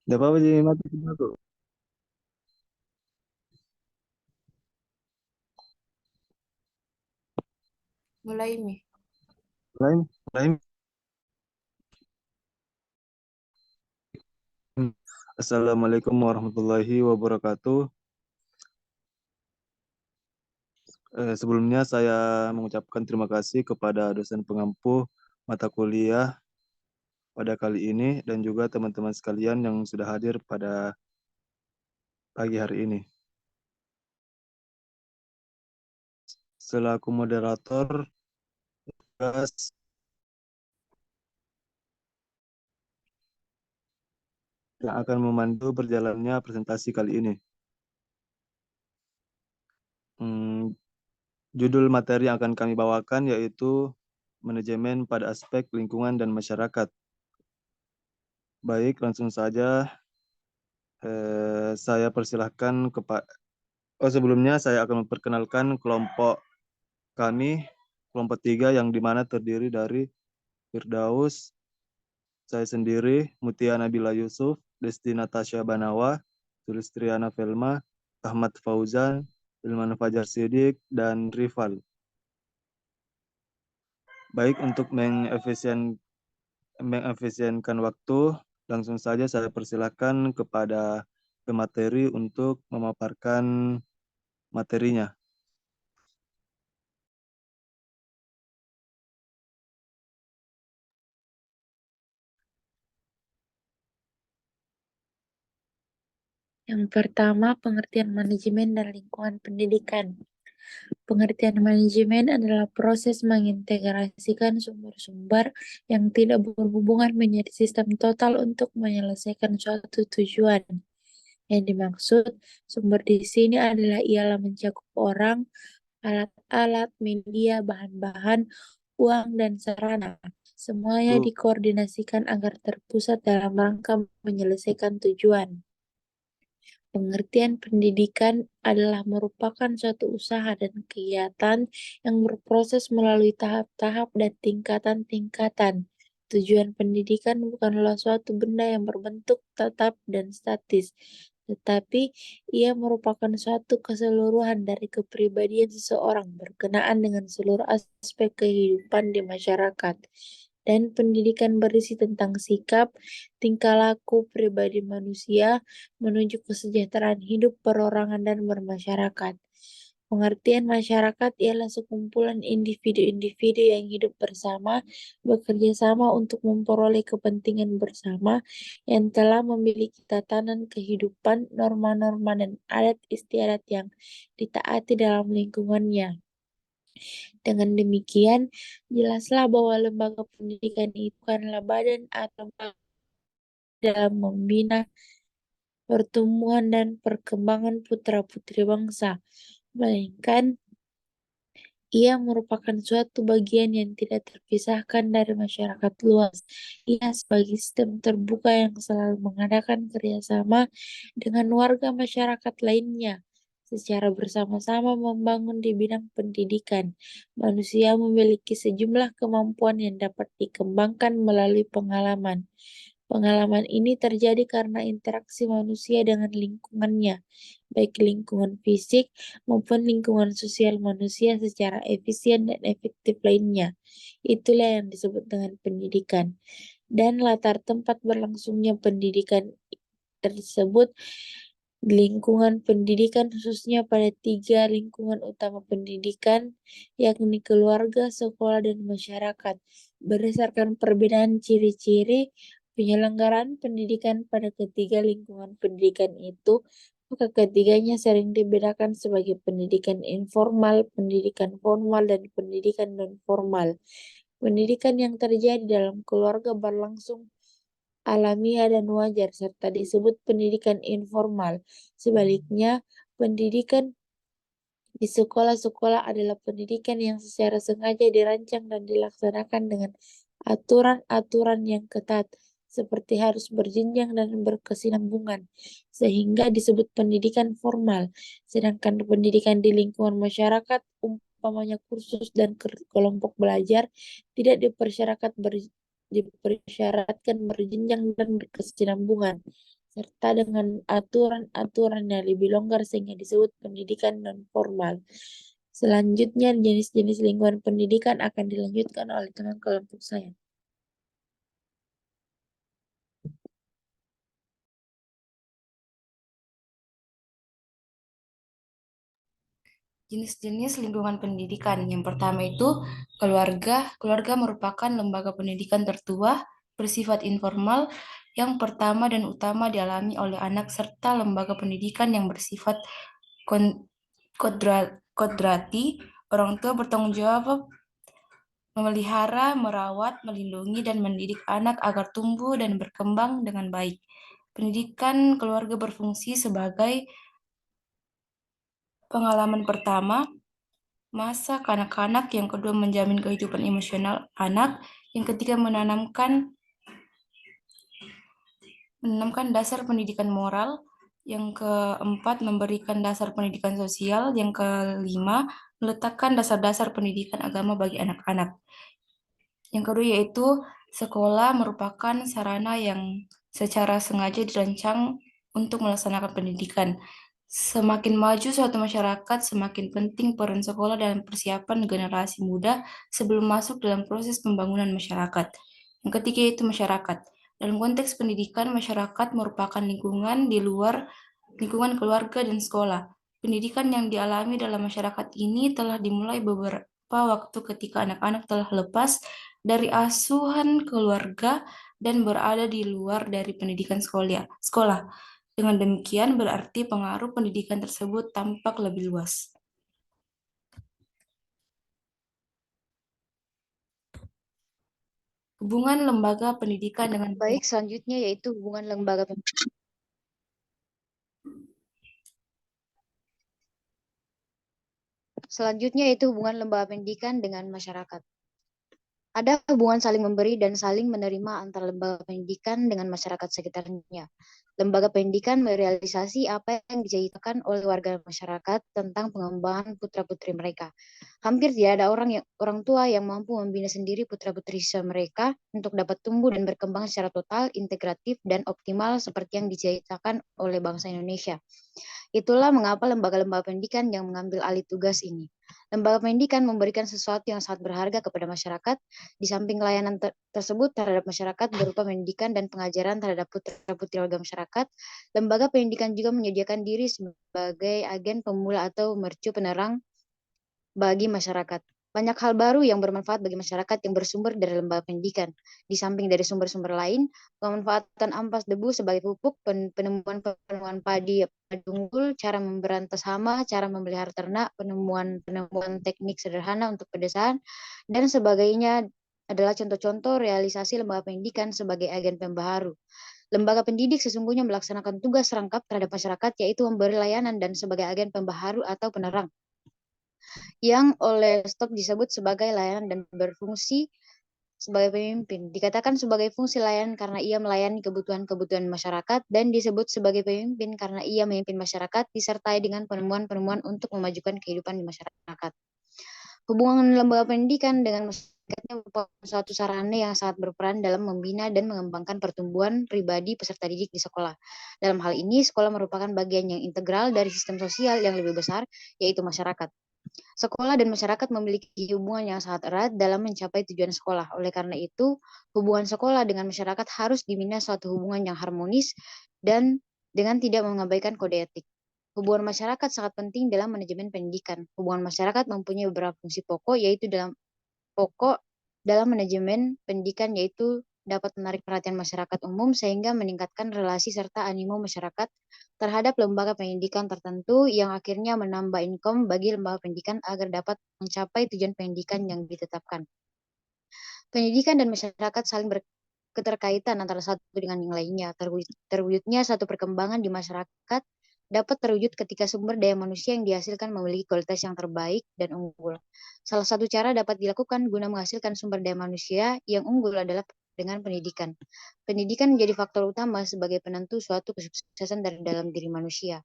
Tidak apa-apa jadi mati aku. Mulai nih. Lain, lain. Assalamualaikum warahmatullahi wabarakatuh. Sebelumnya saya mengucapkan terima kasih kepada dosen pengampu mata kuliah pada kali ini dan juga teman-teman sekalian yang sudah hadir pada pagi hari ini. Selaku moderator, tugas yang akan memandu berjalannya presentasi kali ini. Hmm, Judul materi yang akan kami bawakan yaitu manajemen pada aspek lingkungan dan masyarakat. Baik, langsung saja saya persilahkan kepada sebelumnya saya akan memperkenalkan kelompok kami, kelompok 3 yang dimana terdiri dari Firdaus, saya sendiri, Mutia Nabila Yusuf, Desti Natasha Banawa, Sulistriana Velma, Ahmad Fauzan, Ilman Fajar Sidik, dan Rival. Baik, untuk mengefisienkan waktu, langsung saja saya persilahkan kepada pemateri untuk memaparkan materinya. Yang pertama, pengertian manajemen dan lingkungan pendidikan. Pengertian manajemen adalah proses mengintegrasikan sumber-sumber yang tidak berhubungan menjadi sistem total untuk menyelesaikan suatu tujuan. Yang dimaksud sumber di sini adalah ialah mencakup orang, alat-alat, media, bahan-bahan, uang, dan sarana. Semuanya Itu dikoordinasikan agar terpusat dalam rangka menyelesaikan tujuan. Pengertian pendidikan adalah merupakan suatu usaha dan kegiatan yang berproses melalui tahap-tahap dan tingkatan-tingkatan. Tujuan pendidikan bukanlah suatu benda yang berbentuk tetap dan statis, tetapi ia merupakan suatu keseluruhan dari kepribadian seseorang berkenaan dengan seluruh aspek kehidupan di masyarakat. Dan pendidikan berisi tentang sikap, tingkah laku pribadi manusia, menuju kesejahteraan hidup perorangan dan bermasyarakat. Pengertian masyarakat ialah sekumpulan individu-individu yang hidup bersama, bekerja sama untuk memperoleh kepentingan bersama, yang telah memiliki tatanan kehidupan, norma-norma, dan adat istiadat yang ditaati dalam lingkungannya. Dengan demikian, jelaslah bahwa lembaga pendidikan itu bukanlah badan atau dalam membina pertumbuhan dan perkembangan putra-putri bangsa, melainkan ia merupakan suatu bagian yang tidak terpisahkan dari masyarakat luas. Ia sebagai sistem terbuka yang selalu mengadakan kerjasama dengan warga masyarakat lainnya. Secara bersama-sama membangun di bidang pendidikan, manusia memiliki sejumlah kemampuan yang dapat dikembangkan melalui pengalaman. Pengalaman ini terjadi karena interaksi manusia dengan lingkungannya, baik lingkungan fisik maupun lingkungan sosial manusia secara efisien dan efektif lainnya. Itulah yang disebut dengan pendidikan. Dan latar tempat berlangsungnya pendidikan tersebut lingkungan pendidikan khususnya pada tiga lingkungan utama pendidikan, yakni keluarga, sekolah, dan masyarakat. Berdasarkan perbedaan ciri-ciri penyelenggaraan pendidikan pada ketiga lingkungan pendidikan itu, maka ketiganya sering dibedakan sebagai pendidikan informal, pendidikan formal, dan pendidikan non-formal. Pendidikan yang terjadi dalam keluarga berlangsung alamiah dan wajar, serta disebut pendidikan informal. Sebaliknya, pendidikan di sekolah-sekolah adalah pendidikan yang secara sengaja dirancang dan dilaksanakan dengan aturan-aturan yang ketat, seperti harus berjenjang dan berkesinambungan, sehingga disebut pendidikan formal. Sedangkan pendidikan di lingkungan masyarakat, umpamanya kursus dan kelompok belajar, tidak dipersyaratkan berjenjang dan berkesinambungan. serta dengan aturan-aturan yang lebih longgar sehingga disebut pendidikan non-formal. Selanjutnya, jenis-jenis lingkungan pendidikan akan dilanjutkan oleh teman kelompok saya. Jenis-jenis lingkungan pendidikan. Yang pertama itu keluarga. Keluarga merupakan lembaga pendidikan tertua bersifat informal yang pertama dan utama dialami oleh anak serta lembaga pendidikan yang bersifat kodrati. Orang tua bertanggung jawab memelihara, merawat, melindungi, dan mendidik anak agar tumbuh dan berkembang dengan baik. Pendidikan keluarga berfungsi sebagai pengalaman pertama masa kanak-kanak, yang kedua menjamin kehidupan emosional anak, yang ketiga menanamkan dasar pendidikan moral, yang keempat memberikan dasar pendidikan sosial, yang kelima meletakkan dasar-dasar pendidikan agama bagi anak-anak. Yang kedua yaitu sekolah merupakan sarana yang secara sengaja dirancang untuk melaksanakan pendidikan. Semakin maju suatu masyarakat, semakin penting peran sekolah dalam persiapan generasi muda sebelum masuk dalam proses pembangunan masyarakat. Yang ketiga yaitu masyarakat. Dalam konteks pendidikan, masyarakat merupakan lingkungan di luar lingkungan keluarga dan sekolah. Pendidikan yang dialami dalam masyarakat ini telah dimulai beberapa waktu ketika anak-anak telah lepas dari asuhan keluarga dan berada di luar dari pendidikan sekolah. Dengan demikian berarti pengaruh pendidikan tersebut tampak lebih luas. Hubungan lembaga pendidikan dengan Baik, selanjutnya yaitu hubungan lembaga pendidikan. Selanjutnya yaitu hubungan lembaga pendidikan dengan masyarakat. Ada hubungan saling memberi dan saling menerima antara lembaga pendidikan dengan masyarakat sekitarnya. Lembaga pendidikan merealisasi apa yang diceritakan oleh warga masyarakat tentang pengembangan putra-putri mereka. Hampir tidak ada orang tua yang mampu membina sendiri putra-putri mereka untuk dapat tumbuh dan berkembang secara total, integratif, dan optimal seperti yang diceritakan oleh bangsa Indonesia. Itulah mengapa lembaga-lembaga pendidikan yang mengambil alih tugas ini. Lembaga pendidikan memberikan sesuatu yang sangat berharga kepada masyarakat. Di samping layanan tersebut terhadap masyarakat berupa pendidikan dan pengajaran terhadap putra-putri warga masyarakat, lembaga pendidikan juga menyediakan diri sebagai agen pemula atau mercu penerang bagi masyarakat. Banyak hal baru yang bermanfaat bagi masyarakat yang bersumber dari lembaga pendidikan. Di samping dari sumber-sumber lain, pemanfaatan ampas debu sebagai pupuk, penemuan padi unggul, cara memberantas hama, cara memelihara ternak, penemuan teknik sederhana untuk pedesaan, dan sebagainya adalah contoh-contoh realisasi lembaga pendidikan sebagai agen pembaharu. Lembaga pendidik sesungguhnya melaksanakan tugas rangkap terhadap masyarakat, yaitu memberi layanan dan sebagai agen pembaharu atau penerang, yang oleh Stock disebut sebagai layanan dan berfungsi sebagai pemimpin. Dikatakan sebagai fungsi layanan karena ia melayani kebutuhan-kebutuhan masyarakat, dan disebut sebagai pemimpin karena ia memimpin masyarakat disertai dengan penemuan-penemuan untuk memajukan kehidupan di masyarakat. Hubungan lembaga pendidikan dengan masyarakatnya merupakan suatu sarana yang sangat berperan dalam membina dan mengembangkan pertumbuhan pribadi peserta didik di sekolah. Dalam hal ini, sekolah merupakan bagian yang integral dari sistem sosial yang lebih besar, yaitu masyarakat. Sekolah dan masyarakat memiliki hubungan yang sangat erat dalam mencapai tujuan sekolah. Oleh karena itu, hubungan sekolah dengan masyarakat harus dibina suatu hubungan yang harmonis dan dengan tidak mengabaikan kode etik. Hubungan masyarakat sangat penting dalam manajemen pendidikan. Hubungan masyarakat mempunyai beberapa fungsi pokok, yaitu dalam manajemen pendidikan, yaitu dapat menarik perhatian masyarakat umum sehingga meningkatkan relasi serta animo masyarakat terhadap lembaga pendidikan tertentu, yang akhirnya menambah income bagi lembaga pendidikan agar dapat mencapai tujuan pendidikan yang ditetapkan. Pendidikan dan masyarakat saling berketerkaitan antara satu dengan yang lainnya. Terwujudnya satu perkembangan di masyarakat dapat terwujud ketika sumber daya manusia yang dihasilkan memiliki kualitas yang terbaik dan unggul. Salah satu cara dapat dilakukan guna menghasilkan sumber daya manusia yang unggul adalah dengan pendidikan. Pendidikan menjadi faktor utama sebagai penentu suatu kesuksesan dari dalam diri manusia.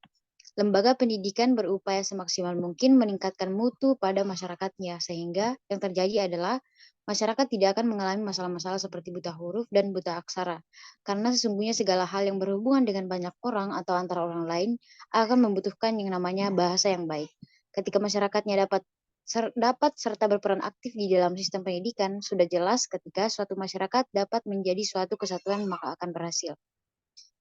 Lembaga pendidikan berupaya semaksimal mungkin meningkatkan mutu pada masyarakatnya, sehingga yang terjadi adalah Masyarakat tidak akan mengalami masalah-masalah seperti buta huruf dan buta aksara, karena sesungguhnya segala hal yang berhubungan dengan banyak orang atau antara orang lain akan membutuhkan yang namanya bahasa yang baik. Ketika masyarakatnya dapat serta berperan aktif di dalam sistem pendidikan, sudah jelas ketika suatu masyarakat dapat menjadi suatu kesatuan maka akan berhasil.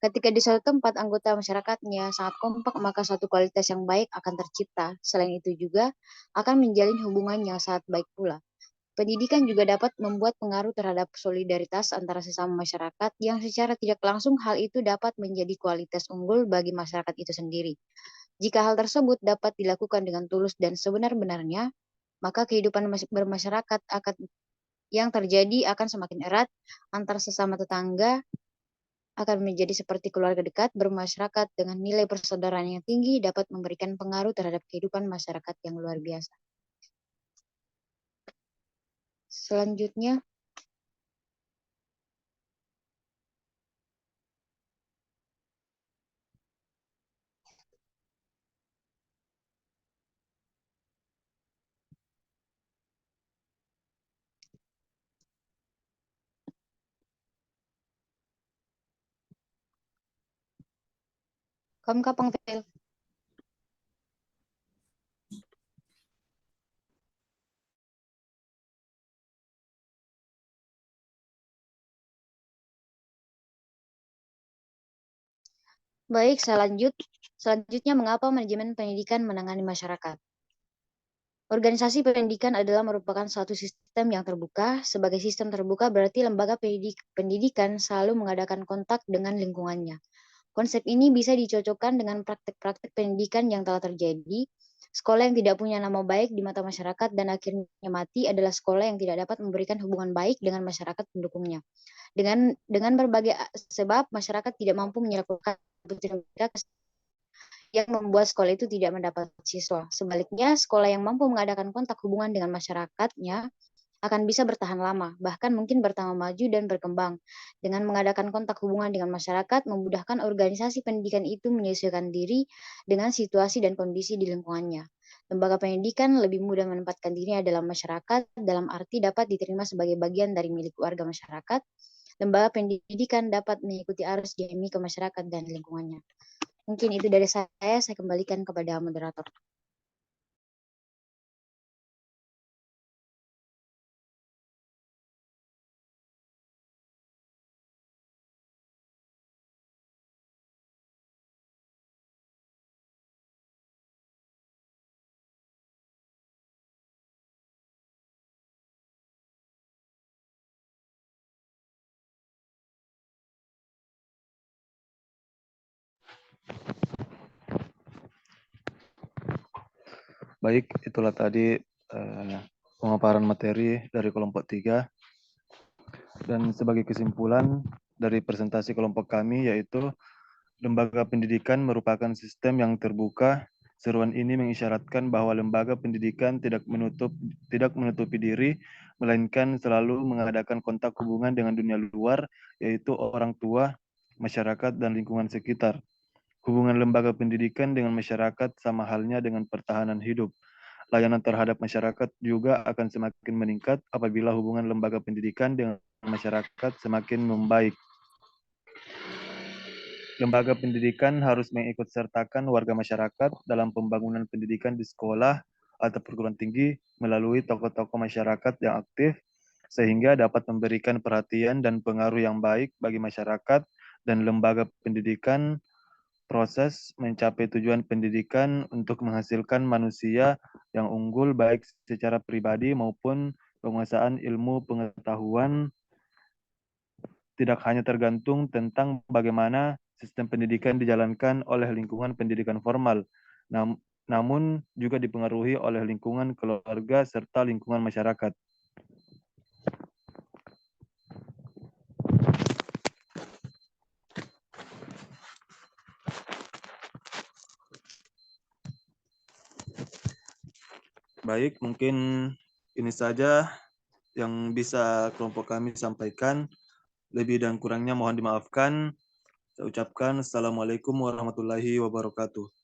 Ketika di suatu tempat anggota masyarakatnya sangat kompak, maka suatu kualitas yang baik akan tercipta. Selain itu juga akan menjalin hubungan yang sangat baik pula. Pendidikan juga dapat membuat pengaruh terhadap solidaritas antara sesama masyarakat yang secara tidak langsung hal itu dapat menjadi kualitas unggul bagi masyarakat itu sendiri. Jika hal tersebut dapat dilakukan dengan tulus dan sebenar-benarnya, maka kehidupan bermasyarakat yang terjadi akan semakin erat antar sesama tetangga, akan menjadi seperti keluarga dekat. Bermasyarakat dengan nilai persaudaraan yang tinggi dapat memberikan pengaruh terhadap kehidupan masyarakat yang luar biasa. Selanjutnya, kamu kapang tel. Baik, selanjutnya mengapa manajemen pendidikan menangani masyarakat? Organisasi pendidikan adalah merupakan suatu sistem yang terbuka. Sebagai sistem terbuka berarti lembaga pendidikan selalu mengadakan kontak dengan lingkungannya. Konsep ini bisa dicocokkan dengan praktek-praktek pendidikan yang telah terjadi. Sekolah yang tidak punya nama baik di mata masyarakat dan akhirnya mati adalah sekolah yang tidak dapat memberikan hubungan baik dengan masyarakat pendukungnya. Dengan berbagai sebab, masyarakat tidak mampu menyalurkan kebutuhan mereka yang membuat sekolah itu tidak mendapat siswa. Sebaliknya, sekolah yang mampu mengadakan kontak hubungan dengan masyarakatnya akan bisa bertahan lama, bahkan mungkin bertambah maju dan berkembang. Dengan mengadakan kontak hubungan dengan masyarakat, memudahkan organisasi pendidikan itu menyesuaikan diri dengan situasi dan kondisi di lingkungannya. Lembaga pendidikan lebih mudah menempatkan dirinya dalam masyarakat, dalam arti dapat diterima sebagai bagian dari milik warga masyarakat. Lembaga pendidikan dapat mengikuti arus dinamika masyarakat dan lingkungannya. Mungkin itu dari saya kembalikan kepada moderator. Baik, itulah tadi pemaparan materi dari kelompok 3. Dan sebagai kesimpulan dari presentasi kelompok kami, yaitu lembaga pendidikan merupakan sistem yang terbuka. Seruan ini mengisyaratkan bahwa lembaga pendidikan tidak menutupi diri, melainkan selalu mengadakan kontak hubungan dengan dunia luar, yaitu orang tua, masyarakat, dan lingkungan sekitar. Hubungan lembaga pendidikan dengan masyarakat sama halnya dengan pertahanan hidup. Layanan terhadap masyarakat juga akan semakin meningkat apabila hubungan lembaga pendidikan dengan masyarakat semakin membaik. Lembaga pendidikan harus mengikutsertakan warga masyarakat dalam pembangunan pendidikan di sekolah atau perguruan tinggi melalui tokoh-tokoh masyarakat yang aktif, sehingga dapat memberikan perhatian dan pengaruh yang baik bagi masyarakat dan lembaga pendidikan. Proses mencapai tujuan pendidikan untuk menghasilkan manusia yang unggul baik secara pribadi maupun penguasaan ilmu pengetahuan tidak hanya tergantung tentang bagaimana sistem pendidikan dijalankan oleh lingkungan pendidikan formal, namun juga dipengaruhi oleh lingkungan keluarga serta lingkungan masyarakat. Baik, mungkin ini saja yang bisa kelompok kami sampaikan. Lebih dan kurangnya mohon dimaafkan. Saya ucapkan Assalamualaikum warahmatullahi wabarakatuh.